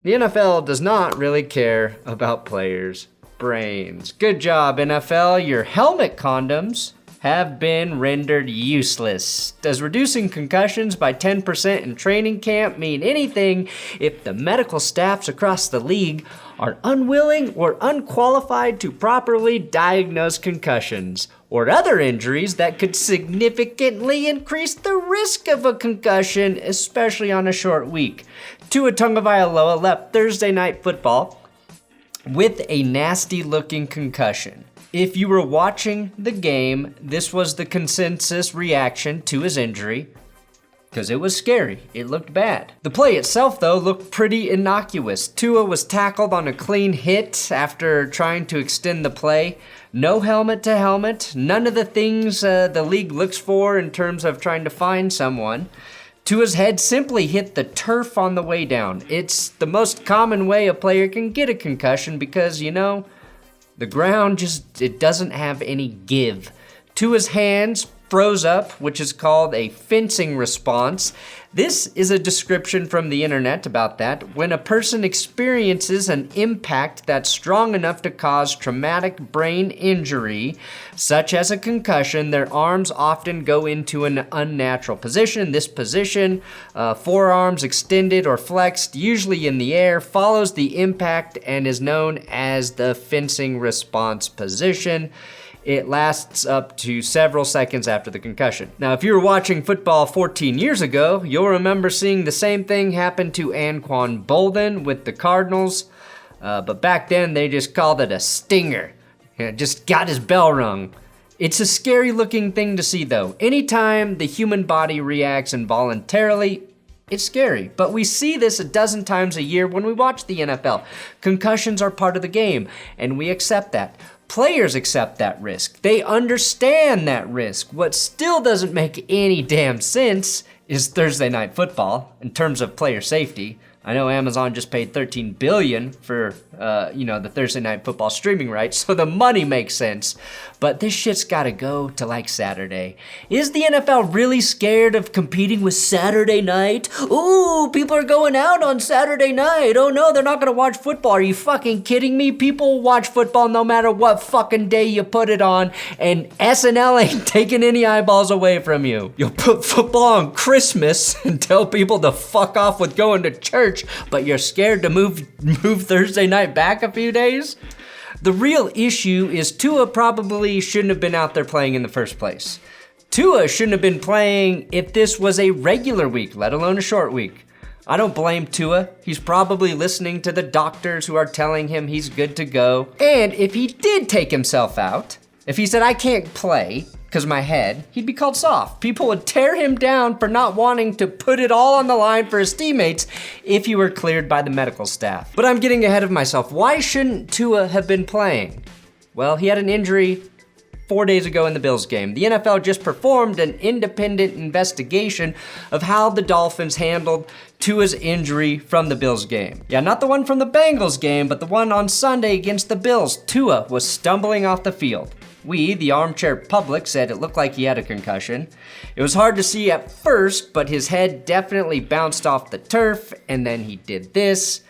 The NFL does not really care about players' brains. Good job, NFL. Your helmet condoms have been rendered useless. Does reducing concussions by 10% in training camp mean anything if the medical staffs across the league are unwilling or unqualified to properly diagnose concussions or other injuries that could significantly increase the risk of a concussion, especially on a short week? Tua Tagovailoa left Thursday Night Football with a nasty-looking concussion. If you were watching the game, this was the consensus reaction to his injury, because it was scary. It looked bad. The play itself, though, looked pretty innocuous. Tua was tackled on a clean hit after trying to extend the play. No helmet to helmet. None of the things the league looks for in terms of trying to find someone. Tua's head simply hit the turf on the way down. It's the most common way a player can get a concussion because, the ground it doesn't have any give. Tua's hands froze up, which is called a fencing response. This is a description from the internet about that. When a person experiences an impact that's strong enough to cause traumatic brain injury, such as a concussion, their arms often go into an unnatural position. This position, forearms extended or flexed, usually in the air, follows the impact and is known as the fencing response position. It lasts up to several seconds after the concussion. Now, if you were watching football 14 years ago, you'll remember seeing the same thing happen to Anquan Boldin with the Cardinals. But back then, they just called it a stinger. Just got his bell rung. It's a scary looking thing to see, though. Anytime the human body reacts involuntarily, it's scary. But we see this a dozen times a year when we watch the NFL. Concussions are part of the game, and we accept that. Players accept that risk. They understand that risk. What still doesn't make any damn sense is Thursday Night Football in terms of player safety. I know Amazon just paid $13 billion for, the Thursday Night Football streaming rights, so the money makes sense. But this shit's gotta go to like Saturday. Is the NFL really scared of competing with Saturday night? Ooh, people are going out on Saturday night. Oh no, they're not gonna watch football. Are you fucking kidding me? People watch football no matter what fucking day you put it on, and SNL ain't taking any eyeballs away from you. You'll put football on Christmas and tell people to fuck off with going to church, but you're scared to move Thursday night back a few days? The real issue is Tua probably shouldn't have been out there playing in the first place. Tua shouldn't have been playing if this was a regular week, let alone a short week. I don't blame Tua. He's probably listening to the doctors who are telling him he's good to go. And if he did take himself out, if he said, I can't play because my head, he'd be called soft. People would tear him down for not wanting to put it all on the line for his teammates if he were cleared by the medical staff. But I'm getting ahead of myself. Why shouldn't Tua have been playing? Well, he had an injury 4 days ago in the Bills game. The NFL just performed an independent investigation of how the Dolphins handled Tua's injury from the Bills game. Yeah, not the one from the Bengals game, but the one on Sunday against the Bills. Tua was stumbling off the field. We, the armchair public, said it looked like he had a concussion. It was hard to see at first, but his head definitely bounced off the turf, and then he did this.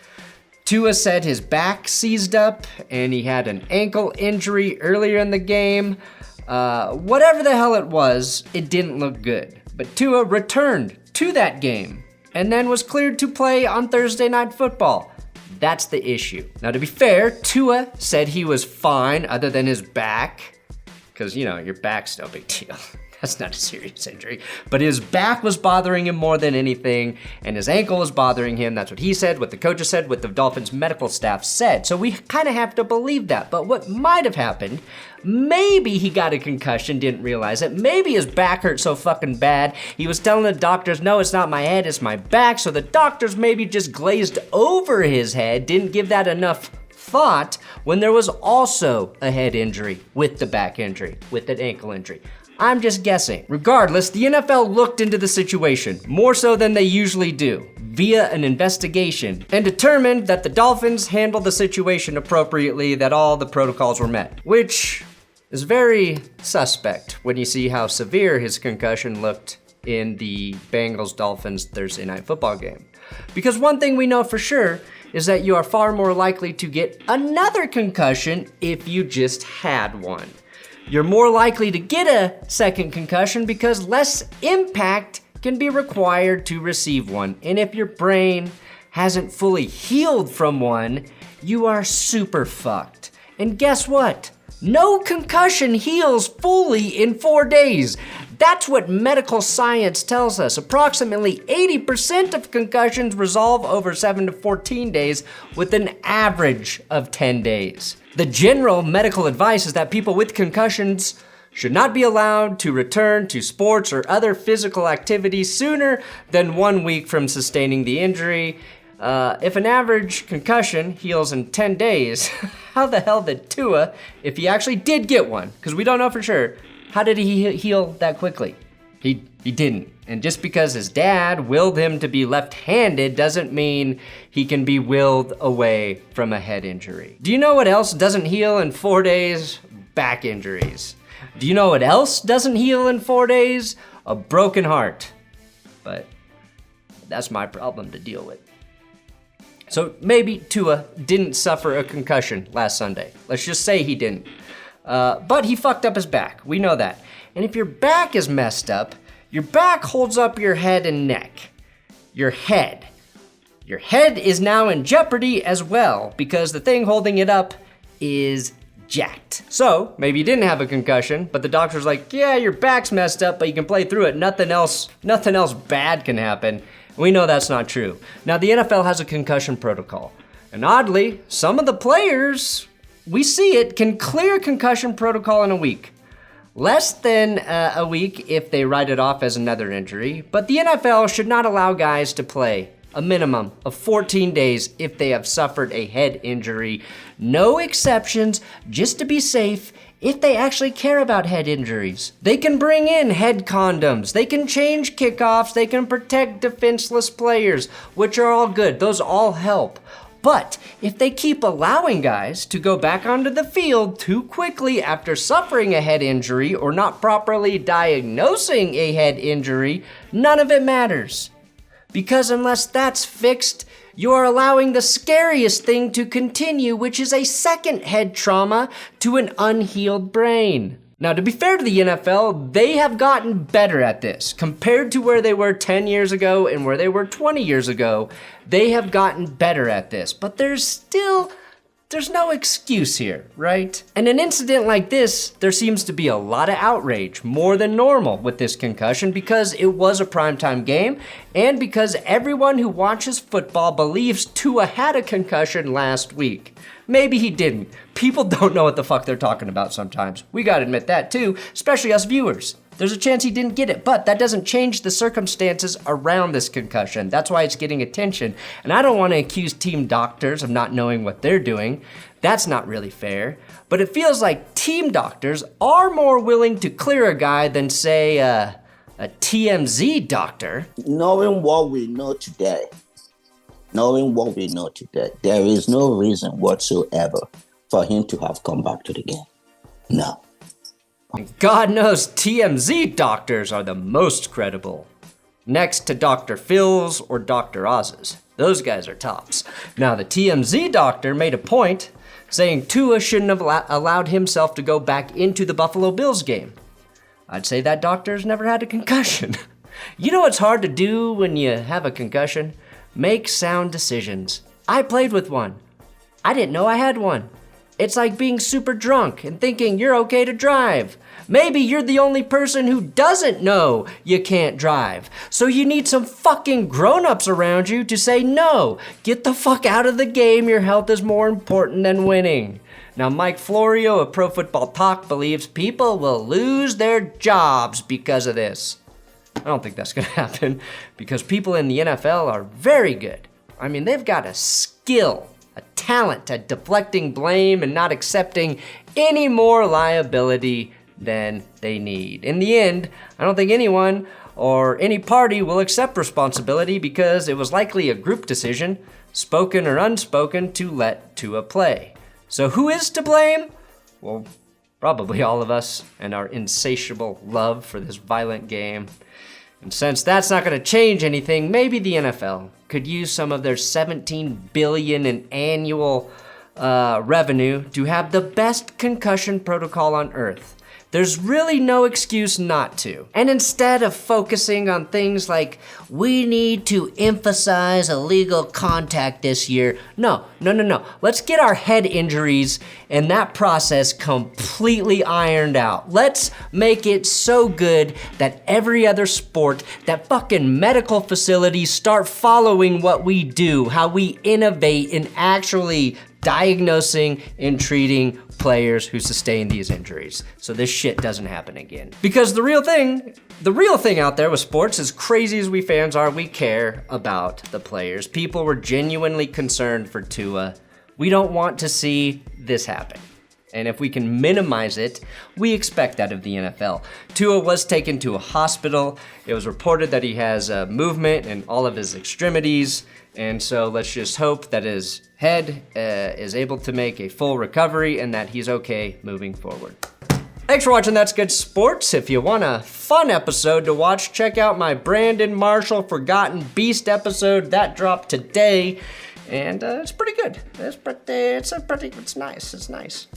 Tua said his back seized up, and he had an ankle injury earlier in the game. Whatever the hell it was, it didn't look good. But Tua returned to that game, and then was cleared to play on Thursday Night Football. That's the issue. Now, to be fair, Tua said he was fine other than his back. Because, your back's no big deal. That's not a serious injury. But his back was bothering him more than anything, and his ankle was bothering him. That's what he said, what the coaches said, what the Dolphins medical staff said. So we kind of have to believe that. But what might have happened, maybe he got a concussion, didn't realize it. Maybe his back hurt so fucking bad, he was telling the doctors, no, it's not my head, it's my back. So the doctors maybe just glazed over his head, didn't give that enough thought when there was also a head injury with the back injury, with an ankle injury. I'm just guessing. Regardless, the NFL looked into the situation, more so than they usually do, via an investigation, and determined that the Dolphins handled the situation appropriately, that all the protocols were met, which is very suspect when you see how severe his concussion looked in the Bengals-Dolphins Thursday Night Football game. Because one thing we know for sure is that you are far more likely to get another concussion if you just had one. You're more likely to get a second concussion because less impact can be required to receive one. And if your brain hasn't fully healed from one, you are super fucked. And guess what? No concussion heals fully in 4 days. That's what medical science tells us. Approximately 80% of concussions resolve over 7 to 14 days with an average of 10 days. The general medical advice is that people with concussions should not be allowed to return to sports or other physical activities sooner than 1 week from sustaining the injury. If an average concussion heals in 10 days, how the hell did Tua, if he actually did get one, because we don't know for sure, how did he heal that quickly? He didn't. And just because his dad willed him to be left-handed doesn't mean he can be willed away from a head injury. Do you know what else doesn't heal in 4 days? Back injuries. Do you know what else doesn't heal in 4 days? A broken heart. But that's my problem to deal with. So maybe Tua didn't suffer a concussion last Sunday. Let's just say he didn't. But he fucked up his back. We know that. And if your back is messed up, your back holds up your head and neck. Your head. Your head is now in jeopardy as well because the thing holding it up is jacked. So maybe you didn't have a concussion, but the doctor's like, yeah, your back's messed up, but you can play through it. Nothing else bad can happen. We know that's not true. Now, the NFL has a concussion protocol. And oddly, some of the players, we see it, can clear concussion protocol in a week. Less than a week if they write it off as another injury. But the NFL should not allow guys to play a minimum of 14 days if they have suffered a head injury. No exceptions, just to be safe. If they actually care about head injuries, they can bring in head condoms, they can change kickoffs, they can protect defenseless players, which are all good. Those all help. But if they keep allowing guys to go back onto the field too quickly after suffering a head injury or not properly diagnosing a head injury, none of it matters. Because unless that's fixed, you are allowing the scariest thing to continue, which is a second head trauma to an unhealed brain. Now, to be fair to the NFL, they have gotten better at this. Compared to where they were 10 years ago and where they were 20 years ago, they have gotten better at this. But there's no excuse here, right? And an incident like this, there seems to be a lot of outrage, more than normal with this concussion because it was a primetime game and because everyone who watches football believes Tua had a concussion last week. Maybe he didn't. People don't know what the fuck they're talking about sometimes. We gotta admit that too, especially us viewers. There's a chance he didn't get it, but that doesn't change the circumstances around this concussion. That's why it's getting attention. And I don't want to accuse team doctors of not knowing what they're doing. That's not really fair. But it feels like team doctors are more willing to clear a guy than, say, a TMZ doctor. Knowing what we know today, there is no reason whatsoever for him to have come back to the game. No. God knows TMZ doctors are the most credible. Next to Dr. Phil's or Dr. Oz's. Those guys are tops. Now, the TMZ doctor made a point saying Tua shouldn't have allowed himself to go back into the Buffalo Bills game. I'd say that doctor's never had a concussion. You know what's hard to do when you have a concussion? Make sound decisions. I played with one. I didn't know I had one. It's like being super drunk and thinking you're okay to drive. Maybe you're the only person who doesn't know you can't drive. So you need some fucking grown-ups around you to say no. Get the fuck out of the game. Your health is more important than winning. Now, Mike Florio of Pro Football Talk believes people will lose their jobs because of this. I don't think that's going to happen because people in the NFL are very good. I mean, they've got a skill, a talent at deflecting blame and not accepting any more liability than they need. In the end, I don't think anyone or any party will accept responsibility because it was likely a group decision, spoken or unspoken, to let Tua play. So who is to blame? Well, probably all of us and our insatiable love for this violent game. And since that's not going to change anything, maybe the NFL could use some of their $17 billion in annual revenue to have the best concussion protocol on earth. There's really no excuse not to. And instead of focusing on things like, we need to emphasize illegal contact this year, no. Let's get our head injuries and that process completely ironed out. Let's make it so good that every other sport, that fucking medical facilities start following what we do, how we innovate in actually diagnosing and treating players who sustain these injuries, so this shit doesn't happen again. Because the real thing out there with sports, as crazy as we fans are, we care about the players. People were genuinely concerned for Tua. We don't want to see this happen. And if we can minimize it, we expect that of the NFL. Tua was taken to a hospital. It was reported that he has movement in all of his extremities. And so let's just hope that his head is able to make a full recovery and that he's okay moving forward. Thanks for watching That's Good Sports. If you want a fun episode to watch, check out my Brandon Marshall Forgotten Beast episode that dropped today. And it's pretty good. It's nice.